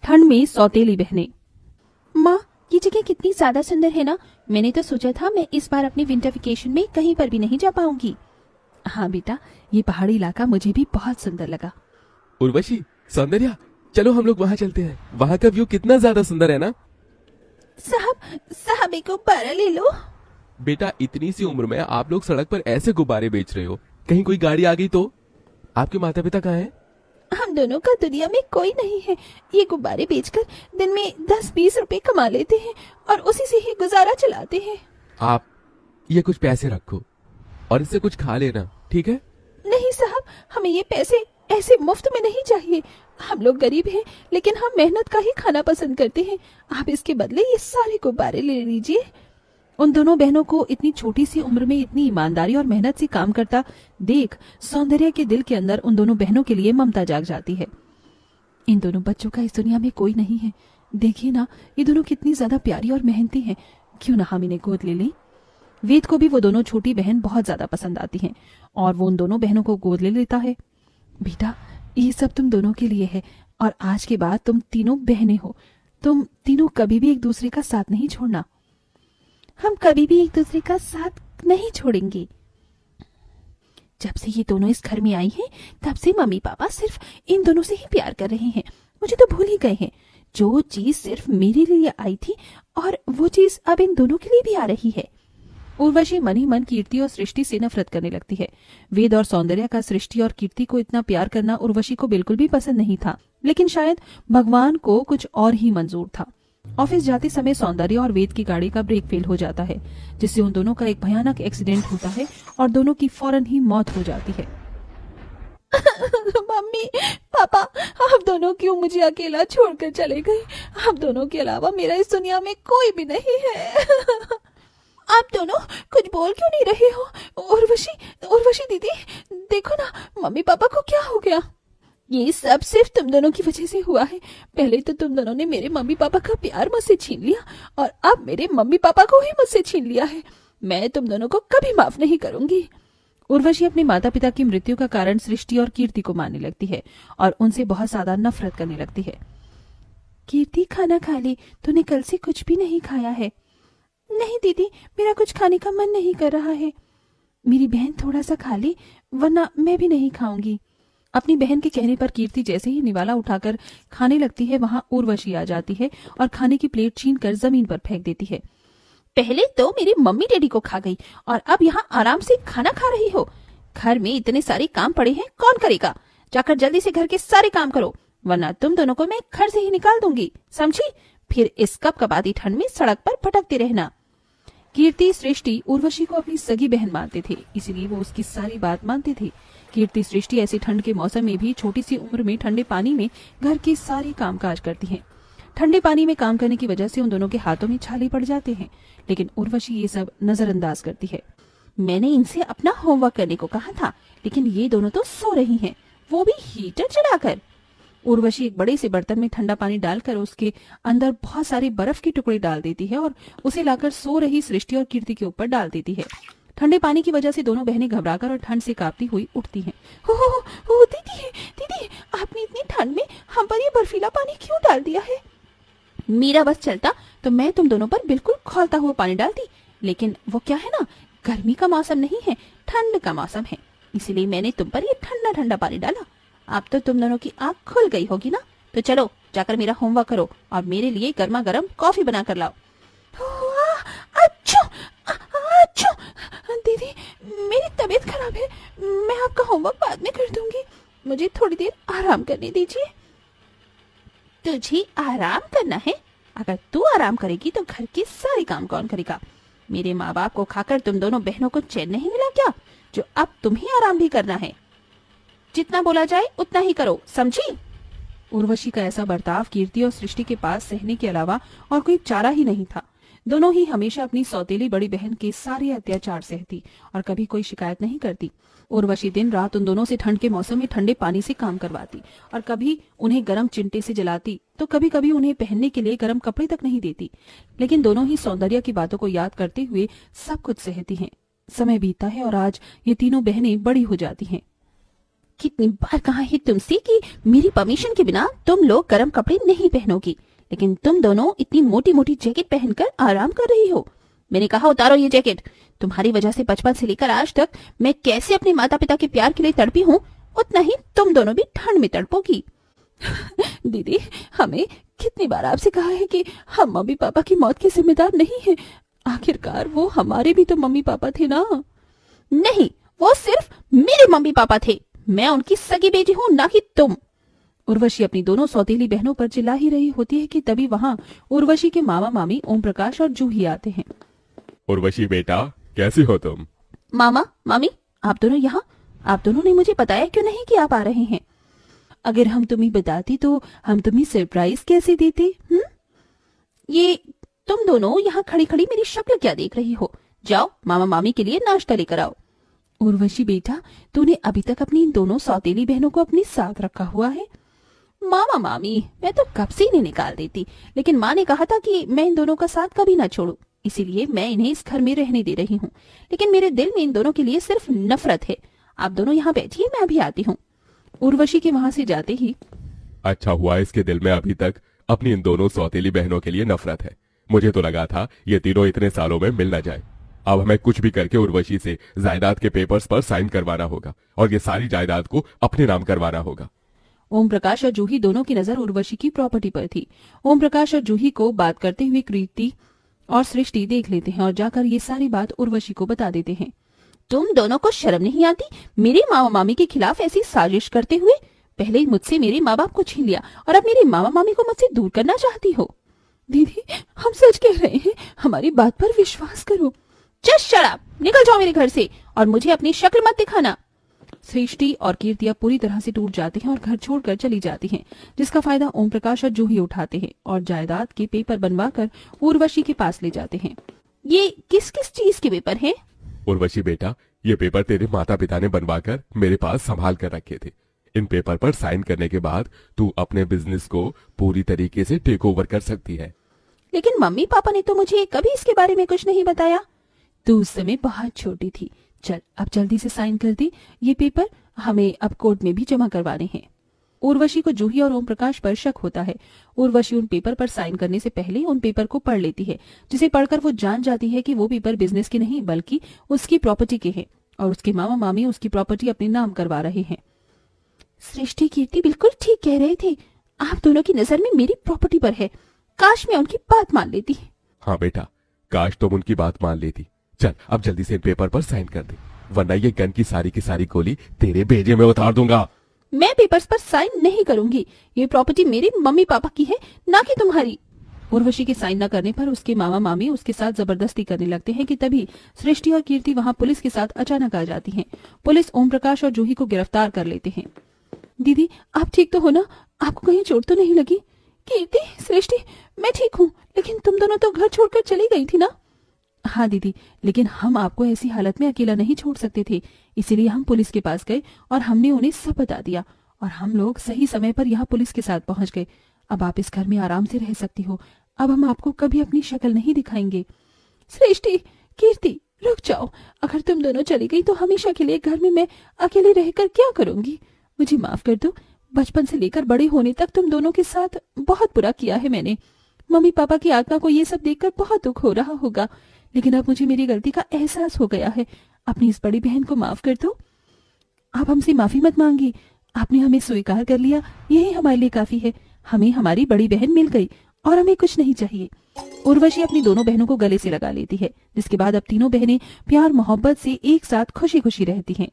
ठंड में सौतेली बहनें। माँ, ये जगह कितनी ज्यादा सुंदर है ना। मैंने तो सोचा था मैं इस बार अपने विंटर वेकेशन में कहीं पर भी नहीं जा पाऊंगी। हाँ बेटा, ये पहाड़ी इलाका मुझे भी बहुत सुंदर लगा। उर्वशी, सौंदर्या, चलो हम लोग वहाँ चलते हैं। वहाँ का व्यू कितना ज्यादा सुंदर है ना। साहब एक गुब्बारा ले लो। बेटा, इतनी सी उम्र में आप लोग सड़क पर ऐसे गुब्बारे बेच रहे हो, कहीं कोई गाड़ी आ गई तो? आपके माता पिता कहाँ हैं? हम दोनों का दुनिया में कोई नहीं है। ये गुब्बारे बेचकर दिन में 10-20 रुपए कमा लेते हैं और उसी से ही गुजारा चलाते हैं। आप ये कुछ पैसे रखो और इससे कुछ खा लेना, ठीक है? नहीं साहब, हमें ये पैसे ऐसे मुफ्त में नहीं चाहिए। हम लोग गरीब हैं, लेकिन हम मेहनत का ही खाना पसंद करते हैं। आप इसके बदले ये सारे गुब्बारे ले लीजिए। उन दोनों बहनों को इतनी छोटी सी उम्र में इतनी ईमानदारी और मेहनत से काम करता देख सौंदर्या के दिल के अंदर उन दोनों बहनों के लिए ममता जाग जाती है। इन दोनों बच्चों का इस दुनिया में कोई नहीं है। देखिए ना, ये दोनों कितनी ज्यादा प्यारी और मेहनती हैं। क्यों ना हम इन्हें गोद ले लें। वेद को भी वो दोनों छोटी बहन बहुत ज्यादा पसंद आती हैं और वो उन दोनों बहनों को गोद ले लेता है। बेटा, ये सब तुम दोनों के लिए है और आज के बाद तुम तीनों बहनें हो। तुम तीनों कभी भी एक दूसरे का साथ नहीं छोड़ना। हम कभी भी एक दूसरे का साथ नहीं छोड़ेंगे। जब से ये दोनों इस घर में आई हैं, तब से मम्मी पापा सिर्फ इन दोनों से ही प्यार कर रहे हैं। मुझे तो भूल ही गए हैं। जो चीज सिर्फ मेरे लिए आई थी और वो चीज अब इन दोनों के लिए भी आ रही है। उर्वशी मन ही मन कीर्ति और सृष्टि से नफरत करने लगती है। वेद और सौंदर्या का सृष्टि और कीर्ति को इतना प्यार करना उर्वशी को बिल्कुल भी पसंद नहीं था, लेकिन शायद भगवान को कुछ और ही मंजूर था। ऑफिस जाते समय सौंदर्या और वेद की गाड़ी का ब्रेक फेल हो जाता है, जिससे उन दोनों का एक भयानक एक्सीडेंट होता है और दोनों की फौरन ही मौत हो जाती है। मम्मी पापा, आप दोनों क्यों मुझे अकेला छोड़कर चले गए? आप दोनों के अलावा मेरा इस दुनिया में कोई भी नहीं है। आप दोनों कुछ बोल क्यों नहीं रहे हो? उर्वशी दीदी, देखो ना, मम्मी पापा को क्या हो गया? ये सब सिर्फ तुम दोनों की वजह से हुआ है। पहले तो तुम दोनों ने मेरे मम्मी पापा का प्यार मुझसे छीन लिया और अब मेरे मम्मी पापा को ही मुझसे छीन लिया है। मैं तुम दोनों को कभी माफ नहीं करूंगी। उर्वशी अपने माता पिता की मृत्यु का कारण सृष्टि और कीर्ति को मानने लगती है और उनसे बहुत ज्यादा नफरत करने लगती है। कीर्ति, खाना खा ले, तूने कल से कुछ भी नहीं खाया है। नहीं दीदी, मेरा कुछ खाने का मन नहीं कर रहा है। मेरी बहन थोड़ा सा खा ले, वरना मैं भी नहीं खाऊंगी। अपनी बहन के कहने पर कीर्ति जैसे ही निवाला उठाकर खाने लगती है, वहां उर्वशी आ जाती है और खाने की प्लेट छीनकर जमीन पर फेंक देती है। पहले तो मेरी मम्मी डैडी को खा गई और अब यहाँ आराम से खाना खा रही हो। घर में इतने सारे काम पड़े हैं, कौन करेगा? जाकर जल्दी से घर के सारे काम करो, वरना तुम दोनों को मैं घर से ही निकाल दूंगी, समझी? फिर इस कपकपाती ठंड में सड़क पर भटकते रहना। कीर्ति, सृष्टि उर्वशी को अपनी सगी बहन मानते थे, इसलिए वो उसकी सारी बात मानते थे। कीर्ति, सृष्टि ऐसी ठंड के मौसम में भी छोटी सी उम्र में ठंडे पानी में घर के सारे कामकाज करती हैं। ठंडे पानी में काम करने की वजह से उन दोनों के हाथों में छाले पड़ जाते हैं, लेकिन उर्वशी ये सब नजरअंदाज करती है। मैंने इनसे अपना होमवर्क करने को कहा था, लेकिन ये दोनों तो सो रही हैं, वो भी हीटर चलाकर। उर्वशी एक बड़े से बर्तन में ठंडा पानी डालकर उसके अंदर बहुत सारे बर्फ के टुकड़े डाल देती है और उसे लाकर सो रही सृष्टि और कीर्ति के ऊपर डाल देती है। ठंडे पानी की वजह से दोनों बहनें घबराकर और ठंड से कांपती हुई उठती हैं। हो दीदी, आपने इतनी ठंड में हम पर ये बर्फीला पानी क्यों डाल दिया है? मेरा बस चलता तो मैं तुम दोनों पर बिल्कुल खौलता हुआ पानी डालती, लेकिन वो क्या है ना, गर्मी का मौसम नहीं है, ठंड का मौसम है, इसलिए मैंने तुम पर ये ठंडा ठंडा पानी डाला। अब तो तुम दोनों की आंख खुल गई होगी ना, तो चलो जाकर मेरा होमवर्क करो और मेरे लिए गर्मा गर्म कॉफी बना कर लाओ। अच्छा दीदी, मेरी तबीयत खराब है, मैं आपका होमवर्क बाद में कर दूंगी, मुझे थोड़ी देर आराम करने दीजिए। तुझे आराम करना है? अगर तू आराम करेगी तो घर के सारे काम कौन करेगा? मेरे माँ बाप को खाकर तुम दोनों बहनों को चैन नहीं मिला क्या, जो अब तुम्हें आराम भी करना है? जितना बोला जाए उतना ही करो, समझी? उर्वशी का ऐसा बर्ताव कीर्ति और सृष्टि के पास सहने के अलावा और कोई चारा ही नहीं था। दोनों ही हमेशा अपनी सौतेली बड़ी बहन के सारे अत्याचार सहती और कभी कोई शिकायत नहीं करती। उर्वशी दिन रात उन दोनों से ठंड के मौसम में ठंडे पानी से काम करवाती और कभी उन्हें गर्म चिंटे से जलाती, तो कभी कभी उन्हें पहनने के लिए गर्म कपड़े तक नहीं देती। लेकिन दोनों ही सौंदर्य की बातों को याद करते हुए सब कुछ सहती हैं। समय बीतता है और आज ये तीनों बहनें बड़ी हो जाती हैं। कितनी बार कहा है तुमसे कि मेरी परमिशन के बिना तुम लोग गर्म कपड़े नहीं पहनोगी, लेकिन तुम दोनों इतनी मोटी मोटी जैकेट पहनकर आराम कर रही हो। मैंने कहा उतारो ये जैकेट। तुम्हारी वजह से बचपन से लेकर आज तक मैं कैसे अपने माता पिता के प्यार के लिए तड़पी हूँ, उतना ही तुम दोनों भी ठंड में तड़पोगी। दीदी, हमें कितनी बार आपसे कहा है कि हम मम्मी पापा की मौत के जिम्मेदार नहीं हैं। आखिरकार वो हमारे भी तो मम्मी पापा थे ना। नहीं, वो सिर्फ मेरे मम्मी पापा थे। मैं उनकी सगी बेटी हूँ, ना कि तुम। उर्वशी अपनी दोनों सौतेली बहनों पर चिल्ला ही रही होती है कि तभी वहाँ उर्वशी के मामा मामी ओम प्रकाश और जूही आते हैं। उर्वशी बेटा, कैसी हो तुम? मामा मामी, आप दोनों यहाँ? आप दोनों ने मुझे बताया क्यों नहीं कि आप आ रहे हैं? अगर हम तुम्हें बताती तो हम तुम्हें सरप्राइज कैसे देते? ये तुम दोनों यहाँ खड़ी खड़ी मेरी शक्ल क्या देख रही हो? जाओ मामा मामी के लिए नाश्ता लेकर आओ। उर्वशी बेटा, तूने अभी तक अपनी इन दोनों सौतेली बहनों को अपने साथ रखा हुआ है। मामा मामी, मैं तो कब से इन्हें निकाल देती, लेकिन माँ ने कहा था कि मैं इन दोनों का साथ कभी ना छोड़ू, इसीलिए मैं इन्हें इस घर में रहने दे रही हूँ। लेकिन मेरे दिल में इन दोनों के लिए सिर्फ नफरत है। आप दोनों यहाँ बैठिए, मैं अभी आती हूँ। उर्वशी के वहाँ से जाते ही, अच्छा हुआ इसके दिल में अभी तक अपनी इन दोनों सौतेली बहनों के लिए नफरत है। मुझे तो लगा था ये तीनों इतने सालों में मिल न जाए। अब हमें कुछ भी करके उर्वशी से जायदाद के पेपर्स पर साइन करवाना होगा और ये सारी जायदाद को अपने नाम करवाना होगा। ओम प्रकाश और जूही दोनों की नजर उर्वशी की प्रॉपर्टी पर थी। ओम प्रकाश और जूही को बात करते हुए कीर्ति और सृष्टि देख लेते हैं और जाकर ये सारी बात उर्वशी को बता देते हैं। तुम दोनों को शर्म नहीं आती मेरे मामा मामी के खिलाफ ऐसी साजिश करते हुए? पहले मुझसे मेरे माँ बाप को छीन लिया और अब मेरे मामा मामी को मुझसे दूर करना चाहती हो। दीदी, हम सच कह रहे हैं, हमारी बात पर विश्वास करो। जस्ट शट अप, निकल जाओ मेरे घर से और मुझे अपनी शक्ल मत दिखाना। सृष्टि और कीर्ति अब पूरी तरह से टूट जाती हैं और घर छोड़कर चली जाती हैं, जिसका फायदा ओम प्रकाश और जूही उठाते हैं और जायदाद के पेपर बनवाकर उर्वशी के पास ले जाते हैं। ये किस किस चीज के पेपर हैं? उर्वशी बेटा, ये पेपर तेरे माता पिता ने बनवाकर मेरे पास संभाल कर रखे थे। इन पेपर पर साइन करने के बाद तू अपने बिजनेस को पूरी तरीके से टेक ओवर कर सकती है। लेकिन मम्मी पापा ने तो मुझे कभी इसके बारे में कुछ नहीं बताया। तू उस समय बहुत छोटी थी। चल, अब जल्दी से साइन कर दी। ये पेपर हमें अब कोर्ट में भी जमा करवाने हैं। उर्वशी को जूही और ओम प्रकाश पर शक होता है। उर्वशी उन पेपर पर साइन करने से पहले उन पेपर को पढ़ लेती है, जिसे पढ़कर वो जान जाती है कि वो पेपर बिजनेस के नहीं बल्कि उसकी प्रॉपर्टी के हैं और उसके मामा मामी उसकी प्रॉपर्टी अपने नाम करवा रहे हैं। सृष्टि कीर्ति बिल्कुल ठीक कह रहे थे। आप दोनों की नजर में मेरी प्रॉपर्टी पर है। काश मैं उनकी बात मान लेती। हाँ बेटा, काश तुम उनकी बात मान लेती। चल, अब जल्दी से इन पेपर पर साइन कर दे, वरना ये गन की सारी गोली तेरे भेजे में उतार दूंगा। मैं पेपर्स पर साइन नहीं करूंगी। ये प्रॉपर्टी मेरे मम्मी पापा की है, ना कि तुम्हारी। उर्वशी के साइन न करने पर उसके मामा मामी उसके साथ जबरदस्ती करने लगते हैं कि तभी सृष्टि और कीर्ति वहां पुलिस के साथ अचानक आ जाती हैं। पुलिस ओम प्रकाश और जूही को गिरफ्तार कर लेते हैं। दीदी, आप ठीक तो हो ना? आपको कहीं चोट तो नहीं लगी? कीर्ति, सृष्टि, मैं ठीक हूँ, लेकिन तुम दोनों तो घर छोड़कर चली गई थी ना? हाँ दीदी, लेकिन हम आपको ऐसी हालत में अकेला नहीं छोड़ सकते थे, इसीलिए हम पुलिस के पास गए और हमने उन्हें सब बता दिया और हम लोग सही समय पर यहाँ पुलिस के साथ पहुंच गए। अब आप इस घर में आराम से रह सकती हो। अब हम आपको कभी अपनी शक्ल नहीं दिखाएंगे। सृष्टि, कीर्ति, रुक जाओ। अगर तुम दोनों चली गई तो हमेशा के लिए घर में मैं अकेले रहकर क्या करूंगी? मुझे माफ कर दो। बचपन से लेकर बड़े होने तक तुम दोनों के साथ बहुत बुरा किया है मैंने। मम्मी पापा की आत्मा को ये सब देखकर बहुत दुख हो रहा होगा, लेकिन अब मुझे मेरी गलती का एहसास हो गया है। अपनी इस बड़ी बहन को माफ कर दो। आप हमसे माफी मत मांगी। आपने हमें स्वीकार कर लिया, यही हमारे लिए काफी है। हमें हमारी बड़ी बहन मिल गई और हमें कुछ नहीं चाहिए। उर्वशी अपनी दोनों बहनों को गले से लगा लेती है, जिसके बाद अब तीनों बहनें प्यार मोहब्बत से एक साथ खुशी खुशी रहती हैं।